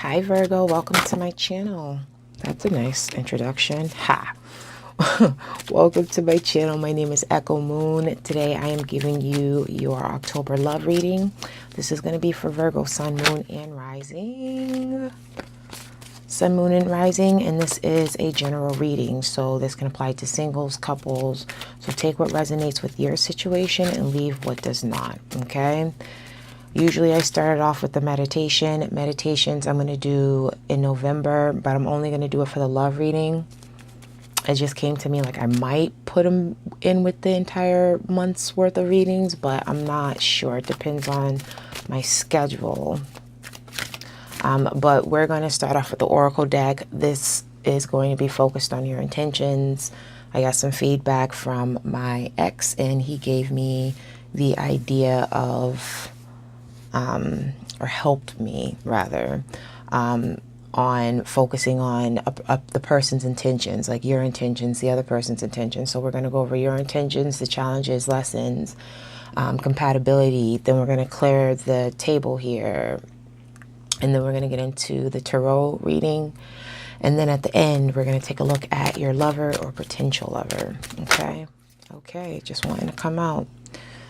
Hi Virgo, welcome to my channel. That's a nice introduction. Ha! Welcome to my channel. My name is Echo Moon. Today I am giving you your October love reading. This is going to be for Virgo, Sun, Moon, and Rising. Sun, Moon, and Rising, and this is a general reading, so this can apply to singles, couples. So take what resonates with your situation and leave what does not, okay? Usually I started off with the meditation. Meditations I'm going to do in November, but I'm only going to do it for the love reading. It just came to me like I might put them in with the entire month's worth of readings, but I'm not sure. It depends on my schedule. But we're going to start off with the Oracle deck. This is going to be focused on your intentions. I got some feedback from my ex, and he gave me the idea of or helped me rather, on focusing on the person's intentions, like your intentions, the other person's intentions. So we're going to go over your intentions, the challenges, lessons, compatibility. Then we're going to clear the table here. And then we're going to get into the tarot reading. And then at the end, we're going to take a look at your lover or potential lover. Okay. Okay. Just wanting to come out.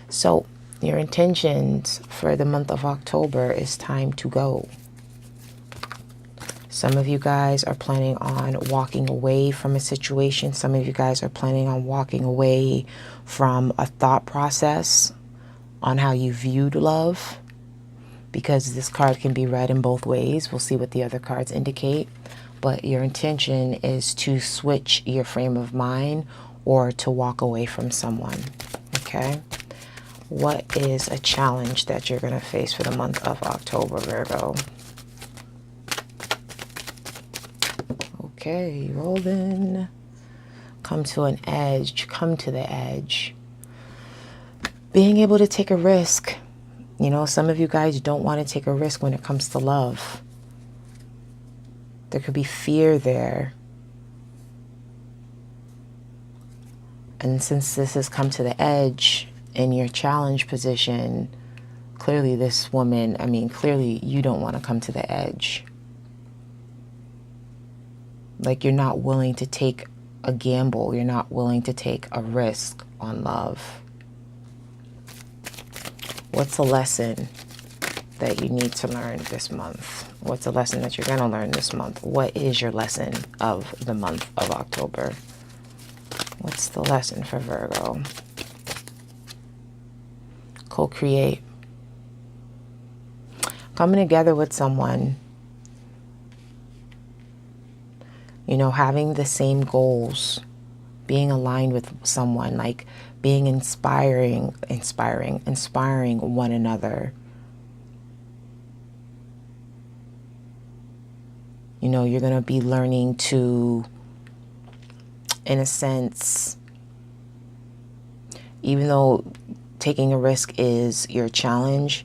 So your intentions for the month of October is time to go. Some of you guys are planning on walking away from a situation. Some of you guys are planning on walking away from a thought process on how you viewed love, because this card can be read in both ways. We'll see what the other cards indicate. But your intention is to switch your frame of mind or to walk away from someone. Okay? What is a challenge that you're going to face for the month of October, Virgo? Okay, rolling. Come to an edge. Come to the edge. Being able to take a risk. You know, some of you guys don't want to take a risk when it comes to love. There could be fear there. And since this has come to the edge in your challenge position, clearly this woman, clearly you don't want to come to the edge. Like you're not willing to take a gamble. You're not willing to take a risk on love. What's a lesson that you need to learn this month? What's a lesson that you're going to learn this month? What is your lesson of the month of October? What's the lesson for Virgo? Co-create. Coming together with someone. You know, having the same goals. Being aligned with someone. Like being inspiring one another. You know, you're going to be learning to, in a sense, even though taking a risk is your challenge,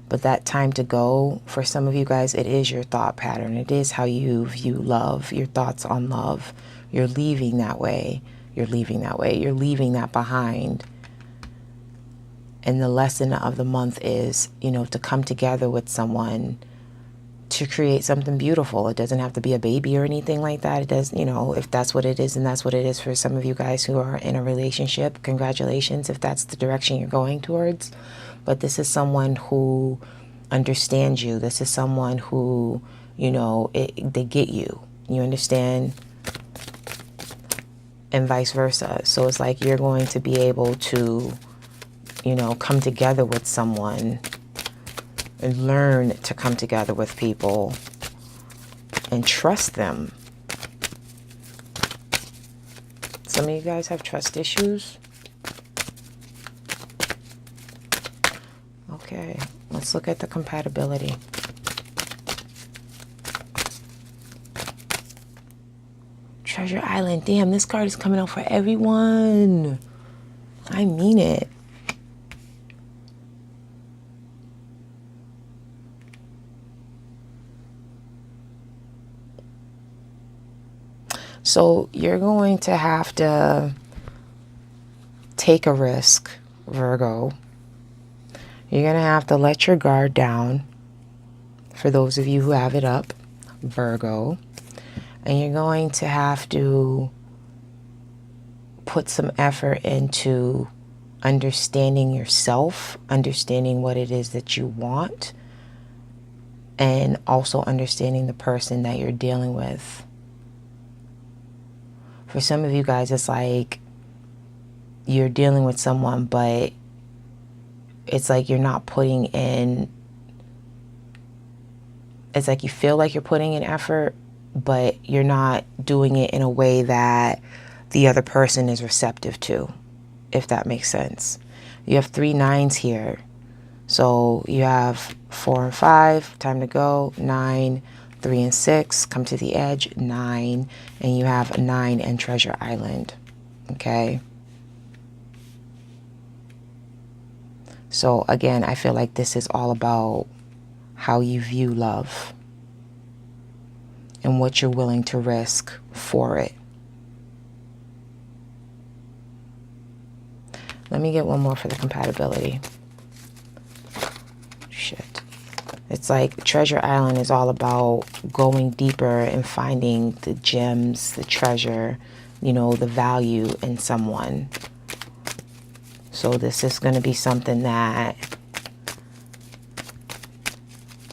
but that time to go, for some of you guys, it is your thought pattern. It is how you view love, your thoughts on love. You're leaving that way. You're leaving that way. You're leaving that behind. And the lesson of the month is, you know, to come together with someone to create something beautiful. It doesn't have to be a baby or anything like that. It does, you know, if that's what it is, and that's what it is for some of you guys who are in a relationship. Congratulations if that's the direction you're going towards. But this is someone who understands you. This is someone who, you know, they get you. You understand? And vice versa. So it's like you're going to be able to, you know, come together with someone and learn to come together with people and trust them. Some of you guys have trust issues. Okay, let's look at the compatibility. Treasure Island. Damn, this card is coming out for everyone. I mean it. So you're going to have to take a risk, Virgo. You're going to have to let your guard down, for those of you who have it up. Virgo. And you're going to have to put some effort into understanding yourself, understanding what it is that you want, and also understanding the person that you're dealing with. For some of you guys, it's like you're dealing with someone, but it's like you're not putting in, it's like you feel like you're putting in effort, but you're not doing it in a way that the other person is receptive to, if that makes sense. You have 3 9s here. So you have 4 and 5, time to go, 9, 3 and 6, come to the edge, 9, and you have a 9 and Treasure Island, okay? So again, I feel like this is all about how you view love and what you're willing to risk for it. Let me get one more for the compatibility. Shit. It's like Treasure Island is all about going deeper and finding the gems, the treasure, you know, the value in someone. So this is going to be something that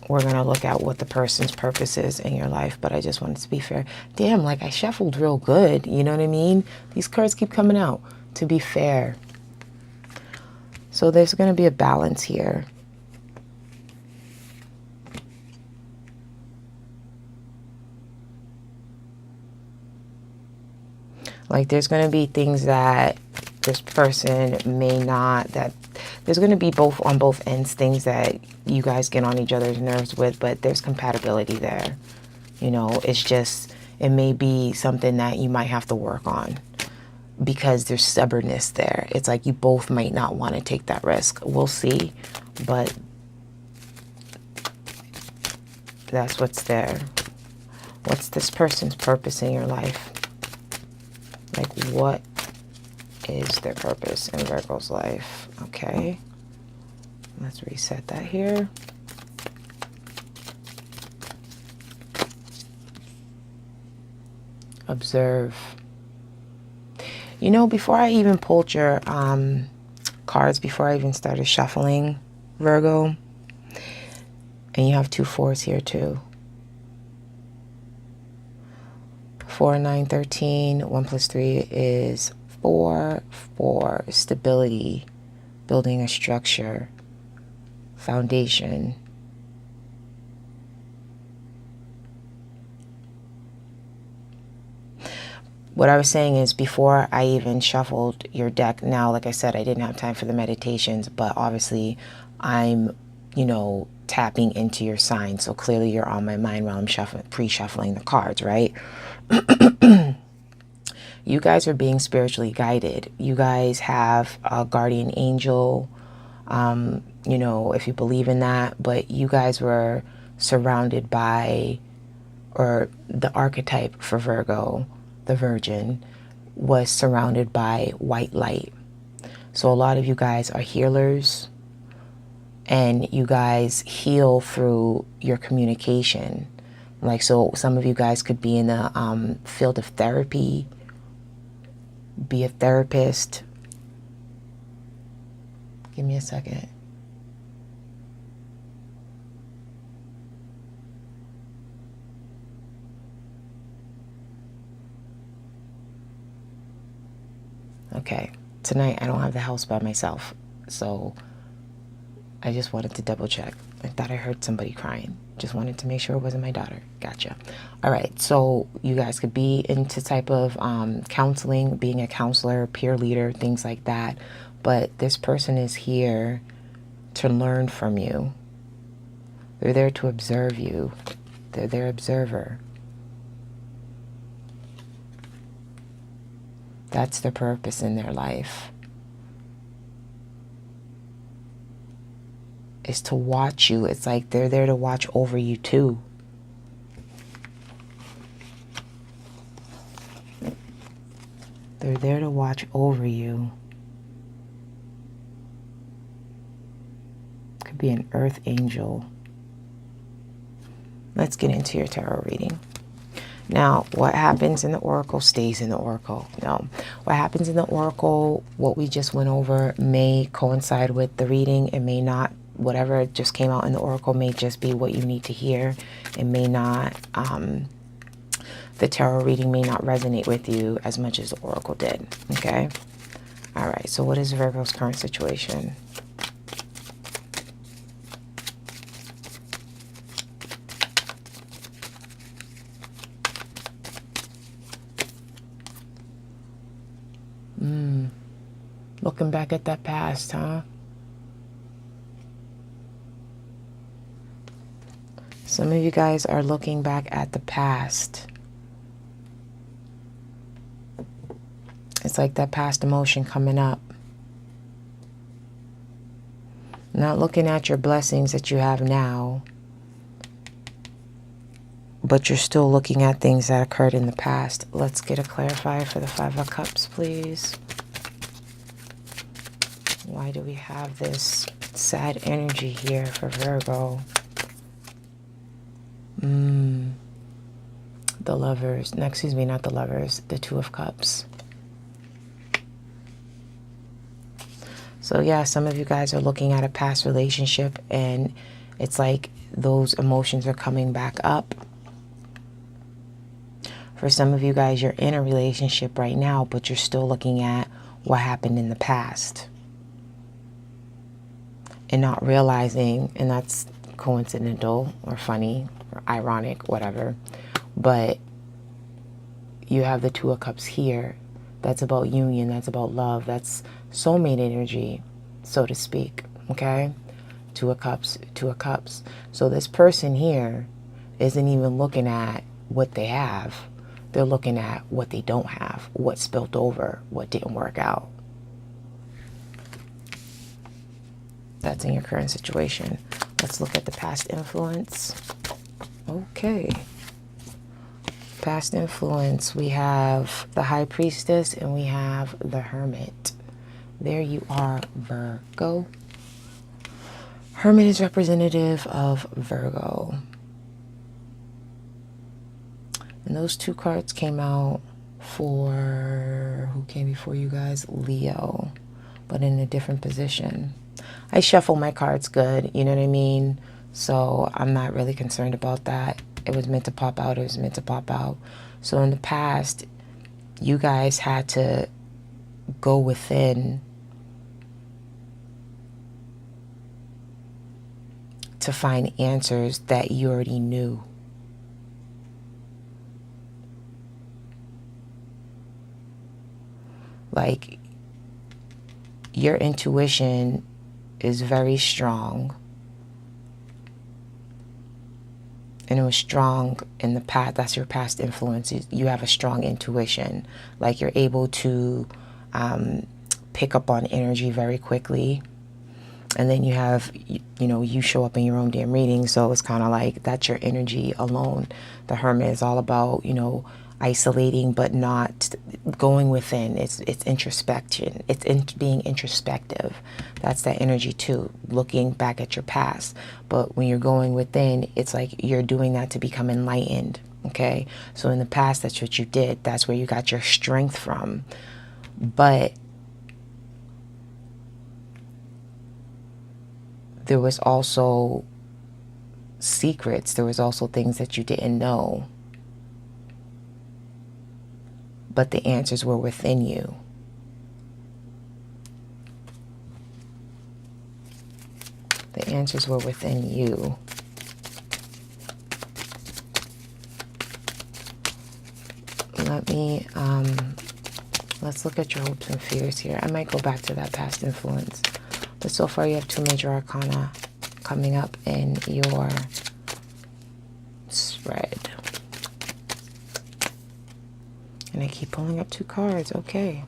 we're going to look at what the person's purpose is in your life. But I just wanted to be fair. Damn, like I shuffled real good. You know what I mean? These cards keep coming out. To be fair. So there's going to be a balance here. Like there's going to be things that this person may not, that there's going to be both on both ends, things that you guys get on each other's nerves with, but there's compatibility there. You know, it's just, it may be something that you might have to work on because there's stubbornness there. It's like you both might not want to take that risk. We'll see, but that's what's there. What's this person's purpose in your life? Like, what is their purpose in Virgo's life? Okay. Let's reset that here. Observe. You know, before I even pulled your cards, before I even started shuffling, Virgo, and you have 2 4s here too. 4, 9, 13. 1 plus 3 is 4. 4. Stability. Building a structure. Foundation. What I was saying is before I even shuffled your deck, now, like I said, I didn't have time for the meditations, but obviously I'm, you know, tapping into your sign. So clearly you're on my mind while I'm pre-shuffling the cards, right? You guys are being spiritually guided. You guys have a guardian angel, you know, if you believe in that, but you guys were surrounded by, or the archetype for Virgo, the Virgin, was surrounded by white light. So a lot of you guys are healers, and you guys heal through your communication. Like, so some of you guys could be in the field of therapy, be a therapist. Give me a second. Okay, tonight I don't have the house by myself, so I just wanted to double check. I thought I heard somebody crying. Just wanted to make sure it wasn't my daughter. Gotcha. All right, so you guys could be into type of counseling, being a counselor, peer leader, things like that. But this person is here to learn from you. They're there to observe you. They're their observer. That's their purpose in their life. Is to watch you. It's like they're there to watch over you too. They're there to watch over you. Could be an earth angel. Let's get into your tarot reading. Now, what happens in the oracle stays in the oracle. No, what happens in the oracle, what we just went over, may coincide with the reading. It may not. Whatever just came out in the oracle may just be what you need to hear. It may not, the tarot reading may not resonate with you as much as the oracle did. Okay? All right, so what is Virgo's current situation? Looking back at that past, huh? Some of you guys are looking back at the past. It's like that past emotion coming up. Not looking at your blessings that you have now, but you're still looking at things that occurred in the past. Let's get a clarifier for the Five of Cups, please. Why do we have this sad energy here for Virgo? The Lovers. No, excuse me, not the Lovers. The Two of Cups. So yeah, some of you guys are looking at a past relationship and it's like those emotions are coming back up. For some of you guys, you're in a relationship right now, but you're still looking at what happened in the past. And not realizing, and that's coincidental or funny or ironic, whatever. But you have the Two of Cups here. That's about union. That's about love. That's soulmate energy, so to speak. Okay? Two of Cups, Two of Cups. So this person here isn't even looking at what they have. They're looking at what they don't have, what spilled over, what didn't work out. That's in your current situation. Let's look at the past influence. Okay. Past influence. We have the High Priestess and we have the Hermit. There you are, Virgo. Hermit is representative of Virgo. And those two cards came out for, who came before you guys? Leo, but in a different position. I shuffle my cards good, you know what I mean? So I'm not really concerned about that. It was meant to pop out, it was meant to pop out. So in the past, you guys had to go within to find answers that you already knew. Like, your intuition is very strong. And it was strong in the past. That's your past influence. You have a strong intuition. Like, you're able to pick up on energy very quickly. And then you have, you know, you show up in your own damn reading. So it's kind of like that's your energy alone. The Hermit is all about, you know, isolating but not going within. It's introspection. It's being introspective. That's that energy too, looking back at your past. But when you're going within, it's like you're doing that to become enlightened. Okay, so in the past, that's what you did. That's where you got your strength from. But there was also secrets. There was also things that you didn't know. But the answers were within you. The answers were within you. Let's look at your hopes and fears here. I might go back to that past influence. But so far you have two major arcana coming up in your spread. And I keep pulling up two cards. Okay.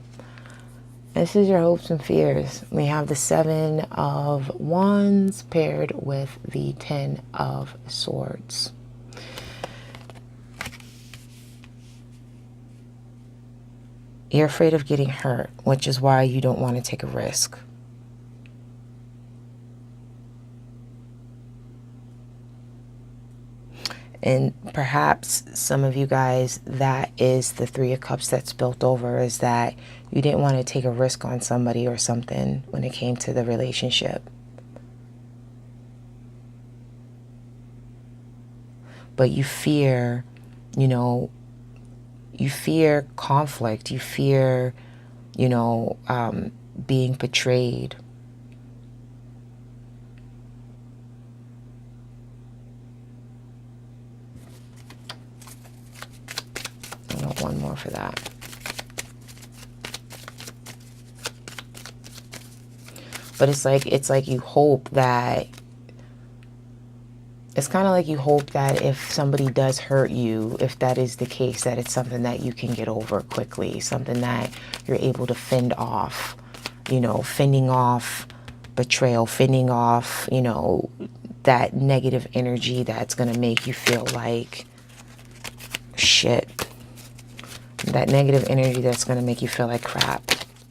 This is your hopes and fears. We have the Seven of Wands paired with the Ten of Swords. You're afraid of getting hurt, which is why you don't want to take a risk. And perhaps some of you guys, that is the Three of Cups that's built over, is that you didn't want to take a risk on somebody or something when it came to the relationship. But you fear, you know, you fear conflict. You fear, you know, being betrayed. I want one more for that. But it's like you hope that, it's kind of like you hope that if somebody does hurt you, if that is the case, that it's something that you can get over quickly, something that you're able to fend off, you know, fending off betrayal, fending off, you know, that negative energy that's going to make you feel like shit. That negative energy that's going to make you feel like crap,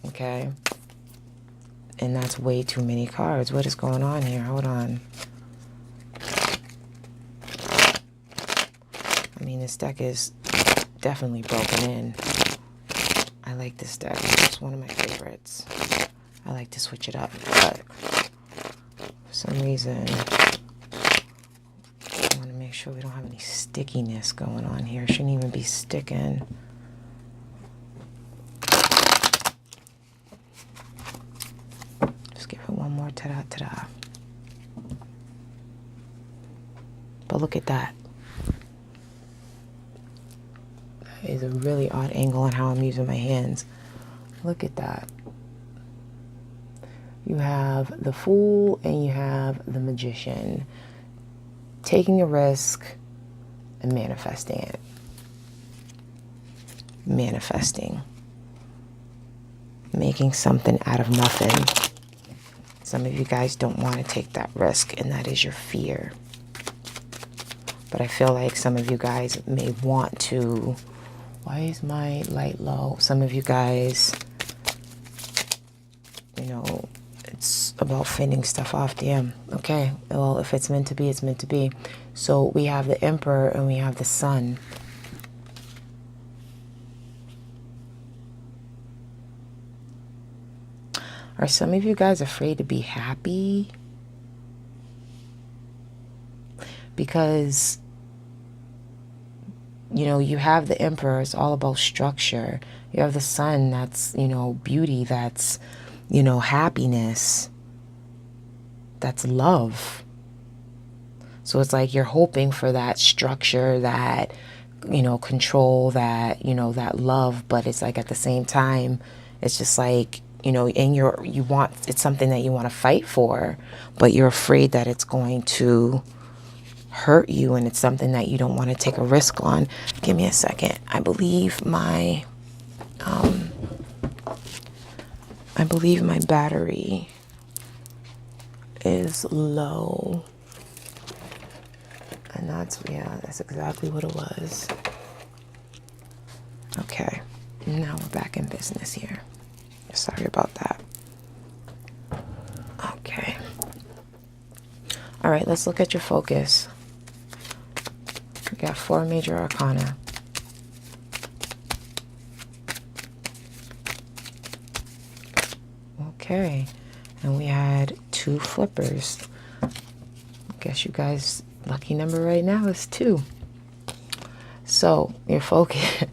okay? And that's way too many cards. What is going on here? Hold on. I mean, this deck is definitely broken in. I like this deck. It's one of my favorites. I like to switch it up, but for some reason, I want to make sure we don't have any stickiness going on here. It shouldn't even be sticking. Just give it one more ta-da, ta-da. But look at that. That is a really odd angle on how I'm using my hands. Look at that. You have the Fool and you have the Magician. Taking a risk and manifesting it. Manifesting. Making something out of nothing. Some of you guys don't want to take that risk, and that is your fear. But I feel like some of you guys may want to. Why is my light low? Some of you guys, you know, it's about fending stuff off. Damn. Okay. Well, if it's meant to be, it's meant to be. So we have the Emperor and we have the Sun. Are some of you guys afraid to be happy? Because, you know, you have the Emperor, it's all about structure. You have the Sun, that's, you know, beauty, that's, you know, happiness. That's love. So it's like you're hoping for that structure, that, you know, control, that, you know, that love. But it's like at the same time, it's just like, you know, and you want, it's something that you want to fight for, but you're afraid that it's going to hurt you, and it's something that you don't want to take a risk on. Give me a second. I believe my battery is low, and that's exactly what it was. Okay, now we're back in business here. Sorry about that. Okay. All right, let's look at your focus. We got 4 major arcana. Okay, and we had 2 flippers. I guess you guys, lucky number right now is 2. So your focus,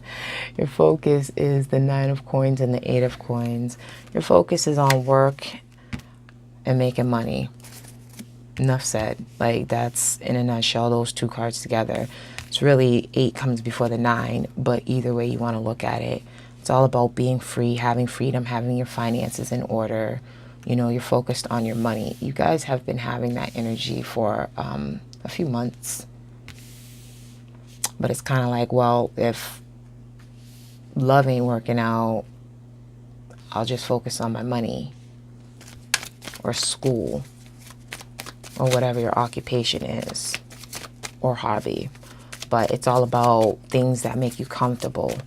your focus is the 9 of coins and the 8 of coins. Your focus is on work and making money. Enough said. Like, that's in a nutshell, those 2 cards together. It's really 8 comes before the 9, but either way you want to look at it, it's all about being free, having freedom, having your finances in order. You know, you're focused on your money. You guys have been having that energy for a few months. But it's kind of like, well, if love ain't working out, I'll just focus on my money or school or whatever your occupation is or hobby. But it's all about things that make you comfortable,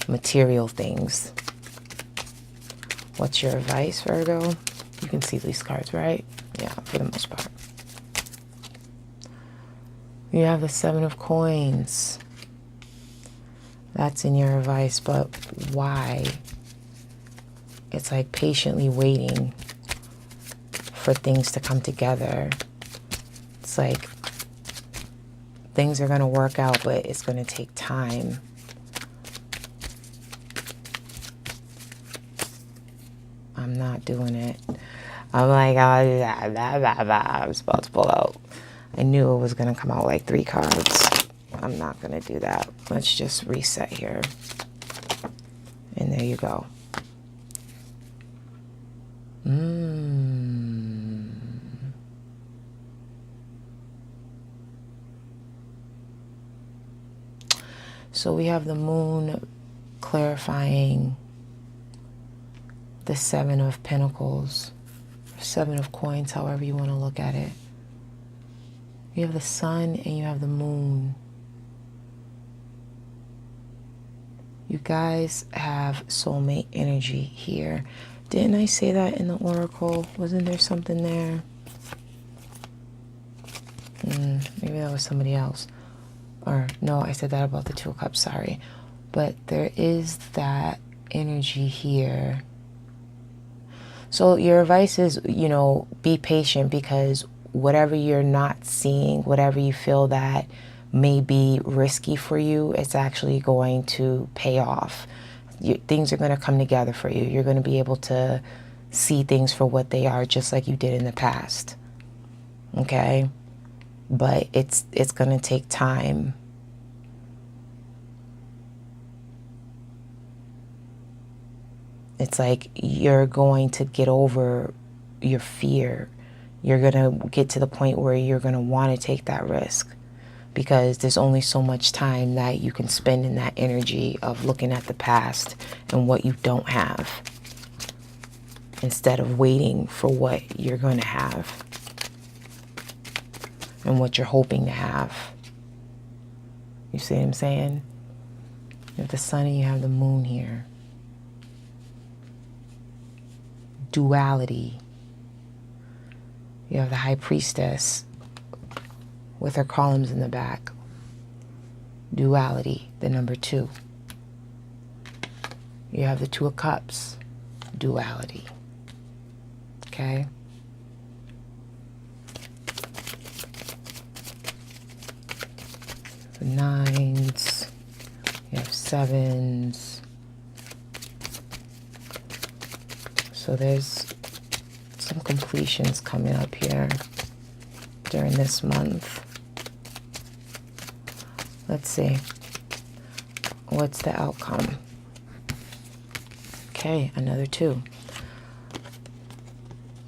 material things. What's your advice, Virgo? You can see these cards, right? Yeah, for the most part. You have the Seven of Coins. That's in your advice, but why? It's like patiently waiting for things to come together. It's like things are going to work out, but it's going to take time. I'm not doing it. I'm like, I was about to pull out. I knew it was going to come out like 3 cards. I'm not going to do that. Let's just reset here. And there you go. So we have the moon clarifying the Seven of Pentacles, Seven of Coins, however you want to look at it. You have the sun and you have the moon. You guys have soulmate energy here. Didn't I say that in the oracle? Wasn't there something there? Maybe that was somebody else. Or no, I said that about the Two of Cups, sorry. But there is that energy here. So your advice is, you know, be patient, because whatever you're not seeing, whatever you feel that may be risky for you, it's actually going to pay off. Things are going to come together for you. You're going to be able to see things for what they are, just like you did in the past. Okay? But it's going to take time. It's like you're going to get over your fear. You're going to get to the point where you're going to want to take that risk, because there's only so much time that you can spend in that energy of looking at the past and what you don't have, instead of waiting for what you're going to have and what you're hoping to have. You see what I'm saying? You have the sun and you have the moon here. Duality. You have the High Priestess with her columns in the back. Duality, the number 2. You have the Two of Cups. Duality. Okay? The 9s. You have 7s. So there's some completions coming up here during this month. Let's see. What's the outcome? Okay, another 2.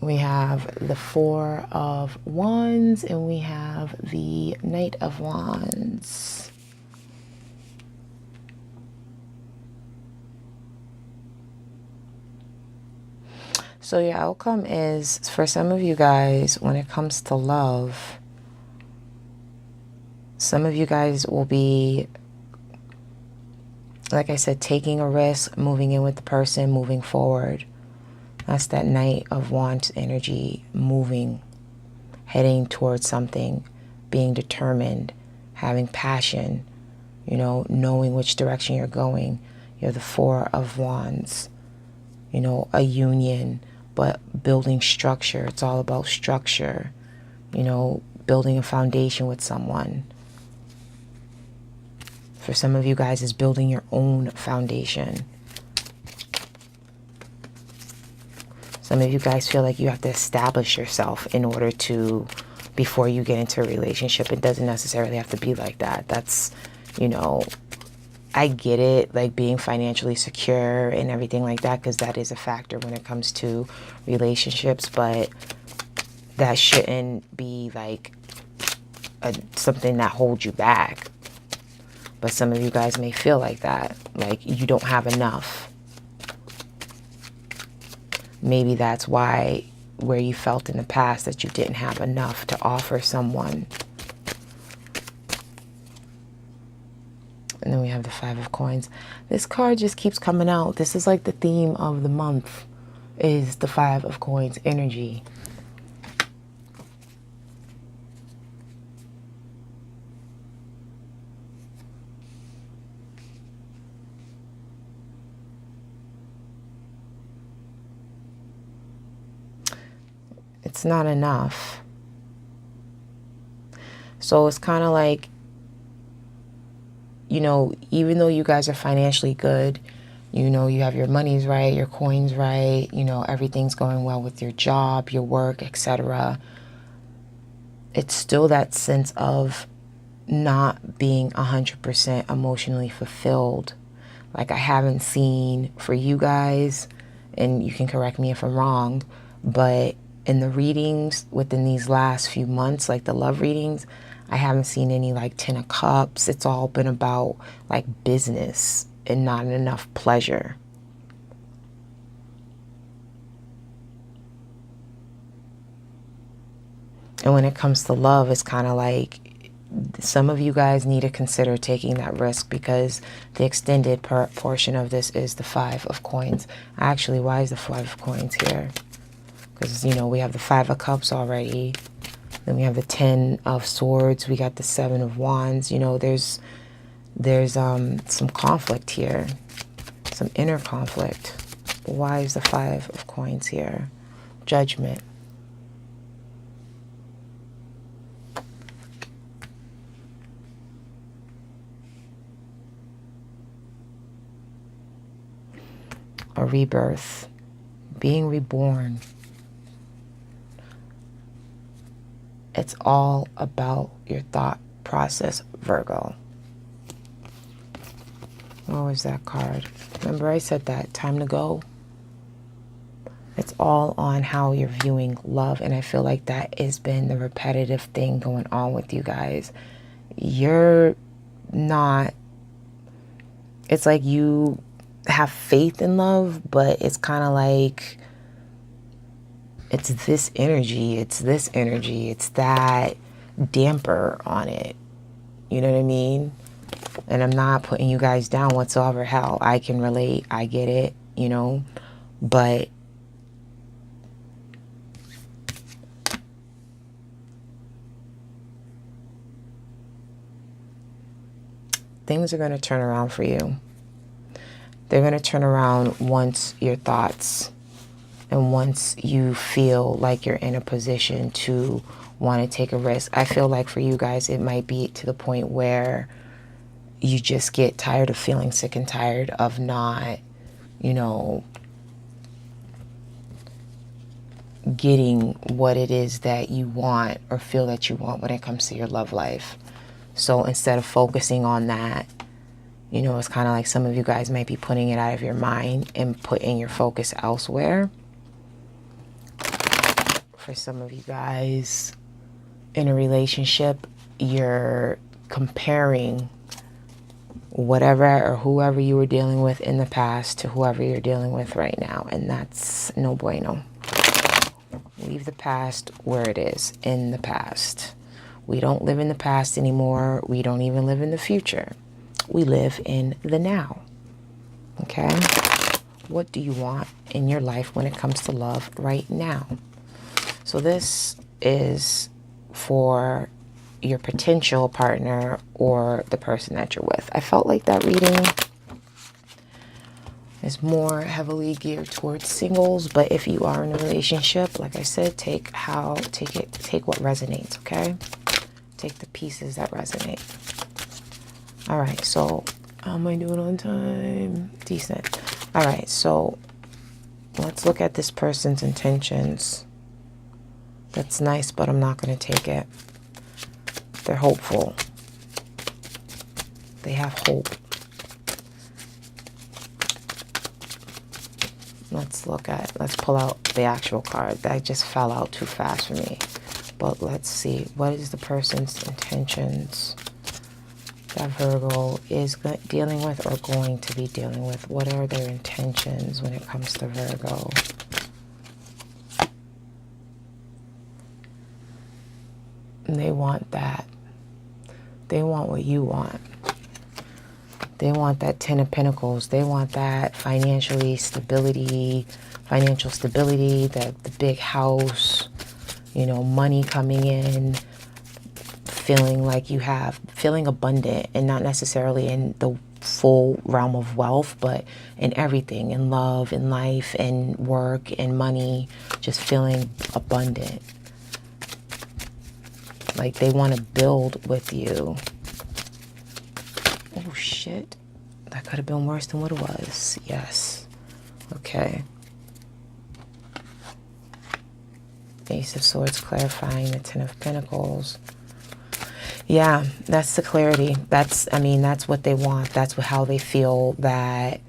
We have the Four of Wands and we have the Knight of Wands. So your outcome is, for some of you guys, when it comes to love, some of you guys will be, like I said, taking a risk, moving in with the person, moving forward. That's that Knight of Wands energy, moving, heading towards something, being determined, having passion, you know, knowing which direction you're going. You have the Four of Wands, you know, a union, but building structure. It's all about structure, you know, building a foundation with someone. For some of you guys, is building your own foundation. Some of you guys feel like you have to establish yourself in order to, before you get into a relationship. It doesn't necessarily have to be like that. That's, you know, I get it, like being financially secure and everything like that, because that is a factor when it comes to relationships, but that shouldn't be like something that holds you back. But some of you guys may feel like that, like you don't have enough. Maybe that's why, where you felt in the past that you didn't have enough to offer someone. And then we have the Five of Coins. This card just keeps coming out. This is like the theme of the month, is the Five of Coins energy. It's not enough. So it's kind of like, you know, even though you guys are financially good, you know, you have your monies right, your coins right, you know, everything's going well with your job, your work, etc. It's still that sense of not being 100% emotionally fulfilled. Like, I haven't seen for you guys, and you can correct me if I'm wrong, but in the readings within these last few months, like the love readings, I haven't seen any like 10 of cups. It's all been about like business and not enough pleasure. And when it comes to love, it's kind of like some of you guys need to consider taking that risk, because the extended portion of this is the 5 of coins. Actually, why is the 5 of coins here? Because, you know, we have the 5 of cups already. Then we have the 10 of swords. We got the 7 of wands. You know, there's some conflict here, some inner conflict. Why is the 5 of coins here? Judgment. A rebirth, being reborn. It's all about your thought process, Virgo. Where was that card? Remember I said that, time to go? It's all on how you're viewing love, and I feel like that has been the repetitive thing going on with you guys. You're not, it's like you have faith in love, but it's kind of like it's this energy, it's that damper on it. You know what I mean? And I'm not putting you guys down whatsoever. Hell, I can relate, I get it, you know, but things are going to turn around for you. They're going to turn around once your thoughts and once you feel like you're in a position to want to take a risk. I feel like for you guys, it might be to the point where you just get tired of feeling sick and tired of not, you know, getting what it is that you want or feel that you want when it comes to your love life. So instead of focusing on that, you know, it's kind of like some of you guys might be putting it out of your mind and putting your focus elsewhere. For some of you guys in a relationship, you're comparing whatever or whoever you were dealing with in the past to whoever you're dealing with right now. And that's no bueno. Leave the past where it is, in the past. We don't live in the past anymore. We don't even live in the future. We live in the now. Okay? What do you want in your life when it comes to love right now? So this is for your potential partner or the person that you're with. I felt like that reading is more heavily geared towards singles, but if you are in a relationship, like I said, take what resonates, okay? Take the pieces that resonate. All right, so how am I doing on time? Decent. All right, so let's look at this person's intentions. That's nice, but I'm not going to take it. They're hopeful. They have hope. Let's pull out the actual card. That just fell out too fast for me. But let's see. What is the person's intentions that Virgo is dealing with or going to be dealing with? What are their intentions when it comes to Virgo? And they want that. They want what you want. They want that 10 of Pentacles. They want that financial stability, the big house, you know, money coming in, feeling abundant, and not necessarily in the full realm of wealth, but in everything, in love, in life, in work, in money. just feeling abundant. Like they want to build with you. Oh shit. That could have been worse than what it was. Yes. Okay. Ace of Swords clarifying the Ten of Pentacles. Yeah, that's the clarity. That's what they want. That's how they feel that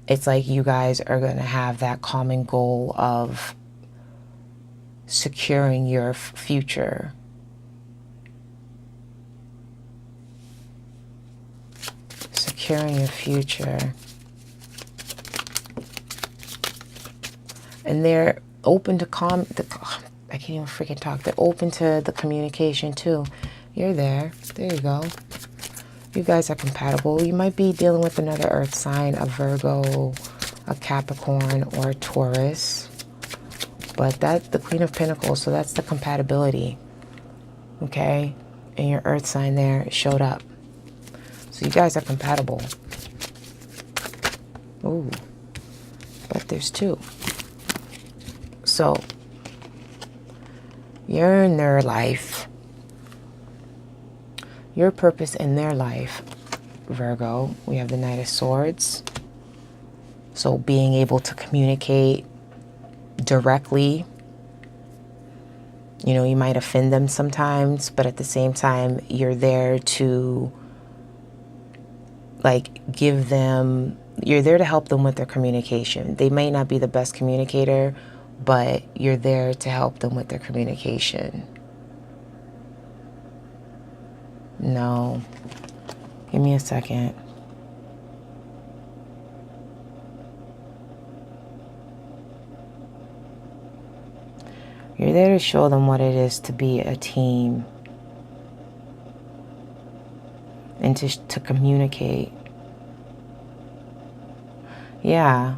it's like you guys are going to have that common goal of securing your future. Securing your future. And they're open to I can't even freaking talk. They're open to the communication too. You're there. There you go. You guys are compatible. You might be dealing with another earth sign, a Virgo, a Capricorn, or a Taurus. But that's the Queen of Pentacles, so that's the compatibility. Okay? And your earth sign there showed up. So you guys are compatible. Ooh. But there's two. So you're in their life. Your purpose in their life, Virgo. We have the Knight of Swords. So being able to communicate directly. You know, you might offend them sometimes, but at the same time, you're there to give them, you're there to help them with their communication. They may not be the best communicator, but you're there to help them with their communication. No. Give me a second. You're there to show them what it is to be a team. And to communicate. Yeah.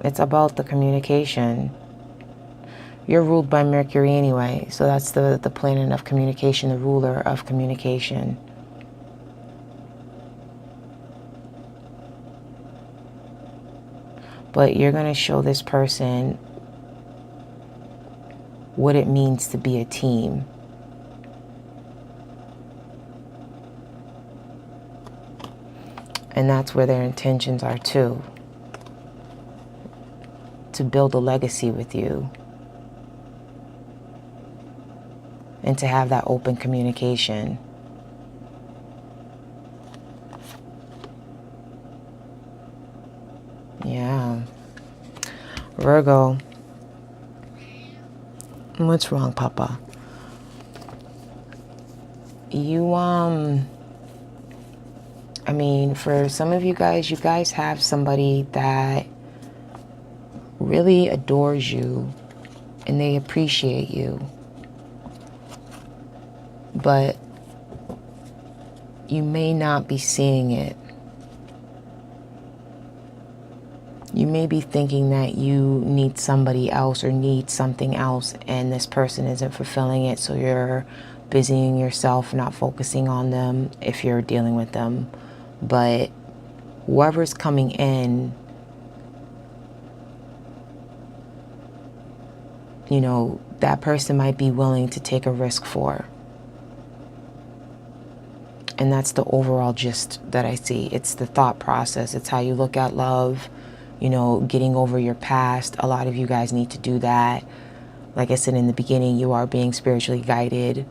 It's about the communication. You're ruled by Mercury anyway, so that's the planet of communication, the ruler of communication. But you're going to show this person what it means to be a team. And that's where their intentions are too. To build a legacy with you. And to have that open communication. Yeah. Virgo. What's wrong, Papa? I mean, for some of you guys have somebody that really adores you and they appreciate you. But you may not be seeing it. You may be thinking that you need somebody else or need something else and this person isn't fulfilling it, so you're busying yourself, not focusing on them if you're dealing with them. But whoever's coming in, you know, that person might be willing to take a risk for. And that's the overall gist that I see. It's the thought process. It's how you look at love, you know, getting over your past. A lot of you guys need to do that. Like I said in the beginning, you are being spiritually guided.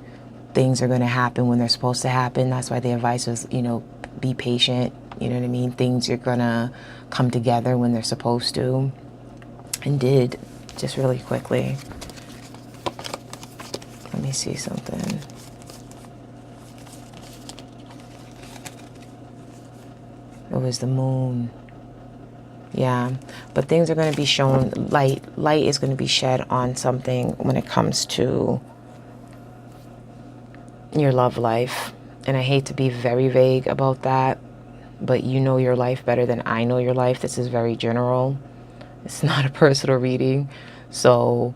Things are going to happen when they're supposed to happen. That's why the advice was, you know, be patient. You know what I mean? Things are going to come together when they're supposed to. And did, just really quickly. Let me see something. It was the moon. Yeah, but things are going to be shown. Light is going to be shed on something when it comes to your love life. And I hate to be very vague about that, but you know your life better than I know your life. This is very general. It's not a personal reading. So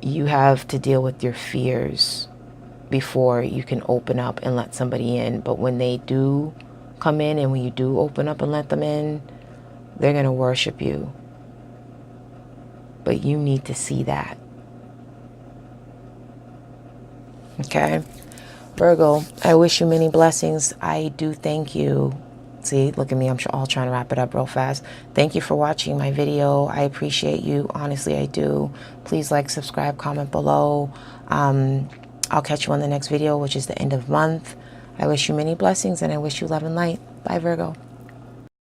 you have to deal with your fears before you can open up and let somebody in. But when they do come in and when you do open up and let them in, They're going to worship you. But you need to see that. Okay? Virgo, I wish you many blessings. I do thank you. See, look at me. I'm all trying to wrap it up real fast. Thank you for watching my video. I appreciate you. Honestly, I do. Please like, subscribe, comment below. I'll catch you on the next video, which is the end of month. I wish you many blessings, and I wish you love and light. Bye, Virgo.